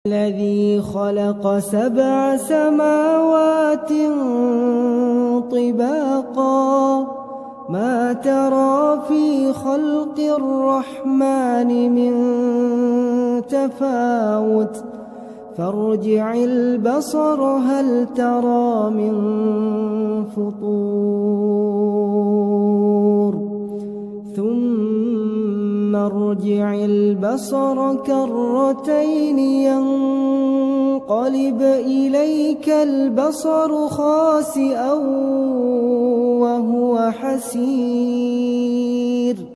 الذي خلق 7 سماوات طباقا ما ترى في خلق الرحمن من تفاوت فارجع البصر هل ترى من فطور ثم ارجع البصر كرتين ينقلب إليك البصر خاسئا وهو حسير